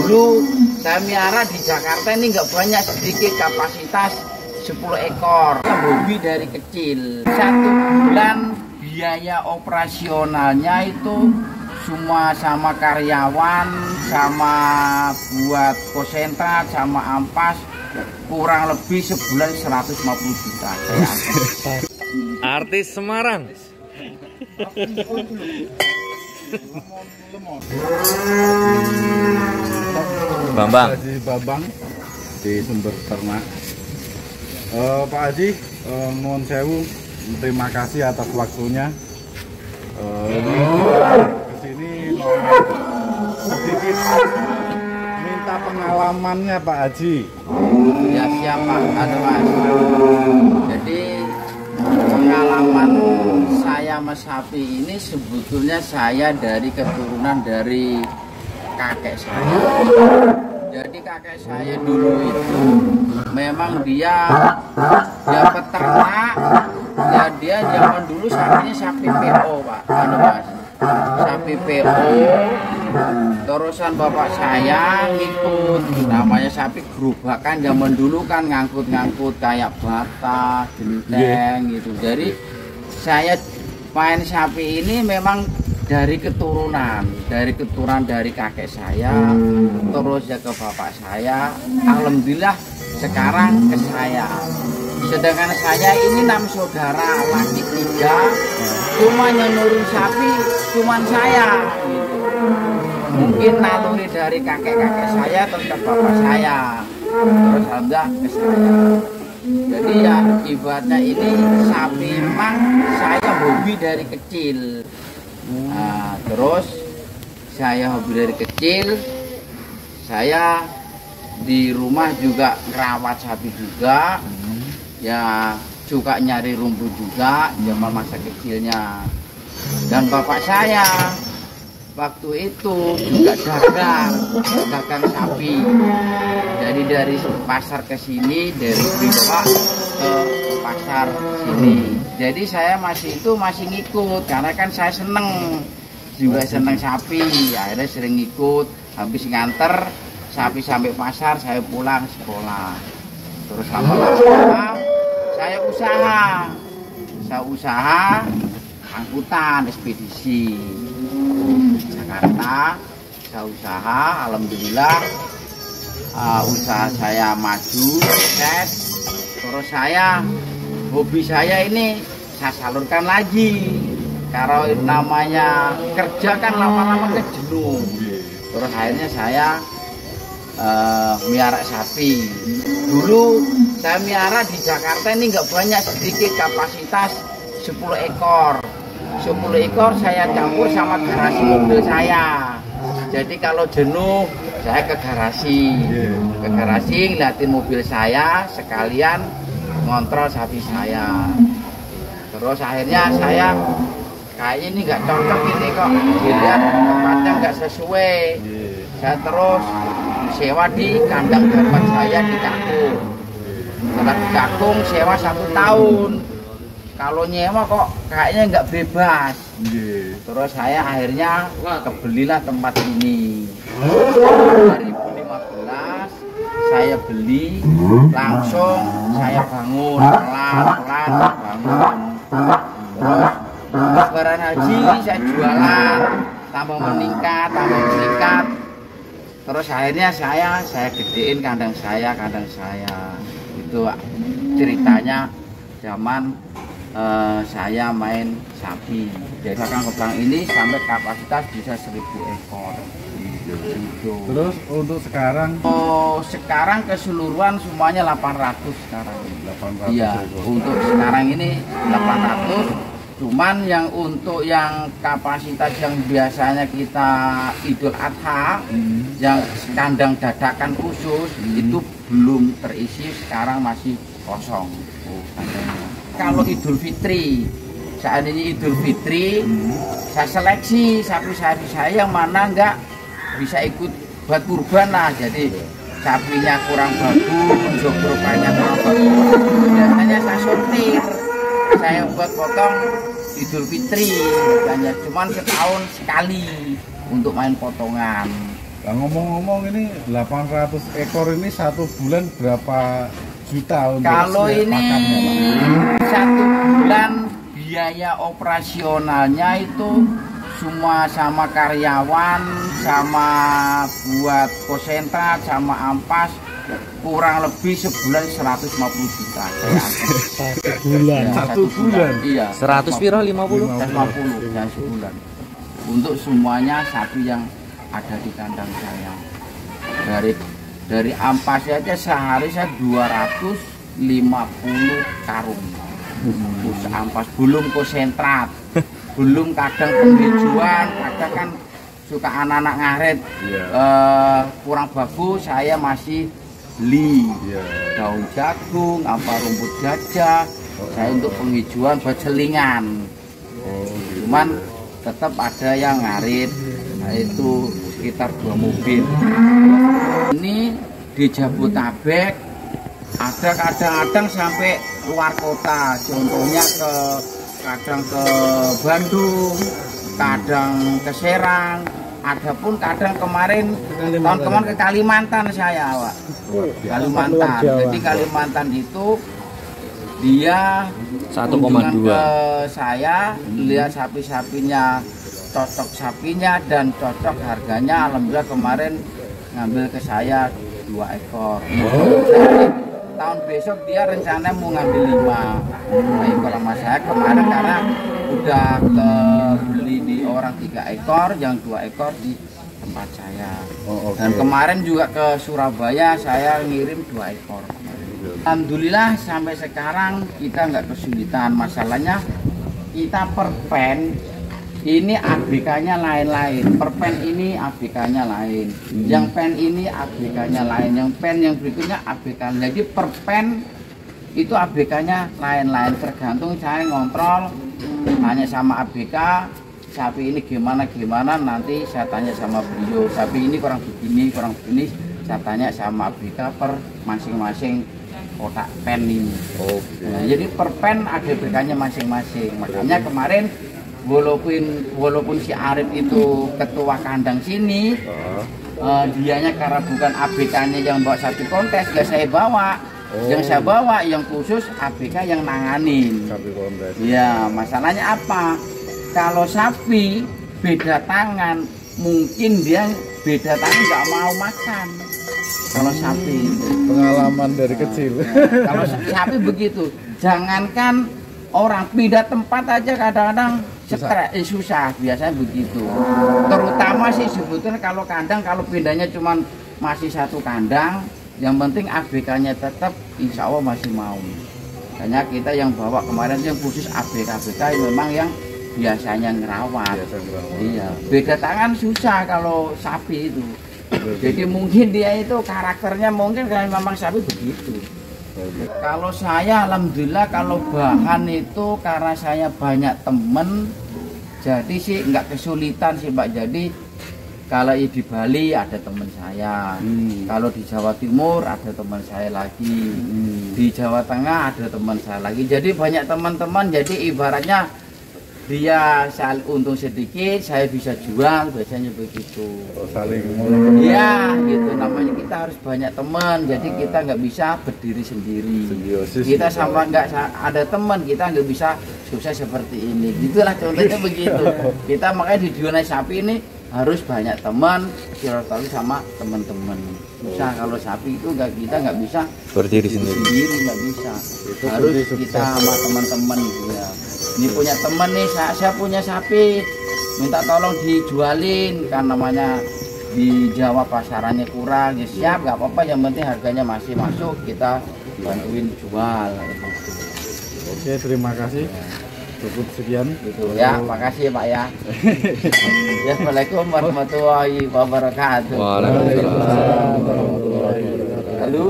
Dulu saya miara di Jakarta ini nggak banyak, sedikit, kapasitas 10 ekor. Hobi dari kecil. 1 bulan biaya operasionalnya itu semua sama karyawan, sama buat konsentrat, sama ampas, kurang lebih sebulan 150 juta. Artis Semarang. Bambang. Haji Bambang di Sumber Ternak. Pak Haji, nuwun sewu, terima kasih atas waktunya. Ini kesini sedikit minta pengalamannya Pak Haji. Ya siapa? Ada Mas. Jadi pengalaman saya sama sapi ini sebetulnya saya dari keturunan dari kakek saya. Jadi kakek saya dulu itu memang dia peternak. Ya dia zaman dulu sapinya sapi PO Pak. Ada Mas. Sapi PO. Terusan bapak saya ngikut, namanya sapi gerobakan zaman dulu kan, ngangkut-ngangkut kayak bata, genteng gitu. Jadi saya main sapi ini memang dari keturunan dari kakek saya, terus ya ke bapak saya. Alhamdulillah sekarang ke saya. Sedangkan saya ini 6 saudara, laki 3, cuma yang nurun sapi cuman saya gitu. Mungkin naluri dari kakek-kakek saya tetap bapak saya, terus alhamdulillah ke saya. Jadi ya ibaratnya ini sapi memang saya hobi dari kecil. Nah, terus saya hobi dari kecil, saya di rumah juga ngerawat sapi juga, ya suka nyari rumput juga zaman masa kecilnya. Dan bapak saya waktu itu juga dagang sapi. Jadi dari pasar ke sini, dari Bridowak ke pasar sini. Jadi saya masih ngikut karena kan saya seneng sapi. Akhirnya sering ngikut, habis nganter sapi sampai pasar, saya pulang sekolah. Terus lama-lama saya usaha angkutan ekspedisi Jakarta. Saya usaha, alhamdulillah usaha saya maju, sukses. Terus hobi saya ini saya salurkan lagi. Kalau namanya kerja kan lama-lama kejenuh. Terus akhirnya saya miara sapi. Dulu saya miara di Jakarta ini nggak banyak, sedikit, kapasitas 10 ekor. 10 ekor saya campur sama garasi mobil saya. Jadi kalau jenuh saya ke garasi ngeliatin mobil saya, sekalian ngontrol sapi saya. Terus akhirnya saya kayaknya ini nggak cocok ini kok, dilihat tempatnya nggak sesuai. Saya terus sewa di kandang dapat saya di Cakung. Setelah di Cakung sewa 1 tahun. Kalau nyewa kok kayaknya nggak bebas. Terus saya akhirnya kebelilah tempat ini. 2015 saya beli, langsung saya bangun pelan-pelan bangun. Terus lebaran haji saya jualan, tambah meningkat. Terus akhirnya saya gedein kandang saya. Itu ceritanya zaman saya main sapi. Jadi kandang ini sampai kapasitas bisa 1000 ekor. Terus untuk sekarang? Sekarang keseluruhan semuanya 800 sekarang. 800 iya, untuk sekarang ini 800. Cuman yang untuk yang kapasitas yang biasanya kita Idul Adha, yang kandang dadakan khusus, itu belum terisi, sekarang masih kosong. Kalau Idul Fitri, saat ini Idul Fitri, saya seleksi sapi-sapi saya yang mana enggak bisa ikut buat kurban lah. Jadi sapinya kurang bagus, jogropanya kurang bagus, biasanya saya sortir, saya buat potong Idul Fitri, hanya cuman setahun sekali untuk main potongan. Nah, ngomong-ngomong ini 800 ekor ini satu bulan berapa juta untuk Kalau pakannya, ini Pak? satu bulan biaya operasionalnya itu semua sama karyawan, sama buat konsentrat, sama ampas kurang lebih sebulan 150 juta. Satu bulan. Ya, Satu bulan? Iya. 100 piro 50? 150 ya sebulan. Untuk semuanya sapi yang ada di kandang saya. Dari ampas aja sehari saya 250 karung. Ampas belum konsentrat. Belum kadang penghijauan, kadang kan suka anak-anak ngaret kurang bagus, saya masih beli daun jagung, apa rumput gajah, saya untuk penghijauan buat selingan. Cuman tetap ada yang ngarit, nah itu sekitar 2 mobil. Ini di Jabodetabek ada kadang-kadang sampai luar kota, contohnya kadang ke Bandung, kadang ke Serang, adapun kadang kemarin tahun kemarin ke Kalimantan saya, Pak. Kalimantan. Jadi Kalimantan itu dia 1,2. kunjungan ke saya, lihat sapi-sapinya, cocok sapinya dan cocok harganya. Alhamdulillah kemarin ngambil ke saya 2 ekor. Tahun besok dia rencananya mau ngambil 5 ekor sama saya. Kemarin karena udah beli di orang 3 ekor, yang 2 ekor di tempat saya. Dan kemarin juga ke Surabaya saya ngirim 2 ekor. Alhamdulillah sampai sekarang kita nggak kesulitan. Masalahnya kita perpen ini ABK-nya lain-lain, perpen ini ABK-nya lain, yang pen ini ABK-nya lain, yang pen yang berikutnya ABK. Jadi perpen itu ABK-nya lain-lain, tergantung saya ngontrol, tanya sama ABK, sapi ini gimana, nanti saya tanya sama beliau, sapi ini kurang begini, saya tanya sama ABK per masing-masing kotak pen ini. Nah, jadi per pen ABK-nya masing-masing, makanya kemarin walaupun si Arif itu ketua kandang sini, dianya karena bukan ABK-nya yang bawa sapi kontes, gak saya bawa. Yang saya bawa yang khusus ABK yang nanganin. Sapi kontes. Ya, masalahnya apa? Kalau sapi beda tangan, mungkin dia beda tangan nggak mau makan. Kalau sapi. Pengalaman dari kecil. Kalau sapi begitu, jangankan orang pindah tempat aja kadang-kadang susah, biasanya begitu. Terutama sih sebetulnya kalau kandang, kalau pindahnya cuma masih satu kandang, yang penting ABK-nya tetap insya Allah masih mau. Makanya kita yang bawa kemarin yang khusus ABK memang yang biasanya ngerawat. Iya, beda tangan susah kalau sapi itu. Jadi mungkin dia itu karakternya mungkin karena memang sapi begitu. Kalau saya alhamdulillah kalau bahan itu karena saya banyak temen, jadi sih nggak kesulitan sih Pak. Jadi kalau di Bali ada teman saya, kalau di Jawa Timur ada teman saya lagi, di Jawa Tengah ada teman saya lagi. Jadi banyak teman-teman, jadi ibaratnya dia untung sedikit, saya bisa jual, biasanya begitu. Saling Iya, gitu namanya kita harus banyak teman. Jadi kita nggak bisa berdiri sendiri. Kita sama nggak ada teman, kita nggak bisa sukses seperti ini. Gitulah contohnya begitu. Kita makanya di dunia sapi ini harus banyak teman, silaturahmi sama teman-teman. Bisa kalau sapi itu kita nggak bisa Berdiri sendiri. nggak bisa. Harus kita sama teman-teman. Ya. Ini punya teman nih, saya punya sapi, minta tolong dijualin, kan namanya di Jawa pasarannya kurang, ya siap, nggak apa-apa, yang penting harganya masih masuk, kita bantuin jual. Oke, terima kasih. Cukup sekian. Gitu ya, makasih Pak ya. Ya, Assalamualaikum warahmatullahi wabarakatuh. Waalaikumsalam. Lalu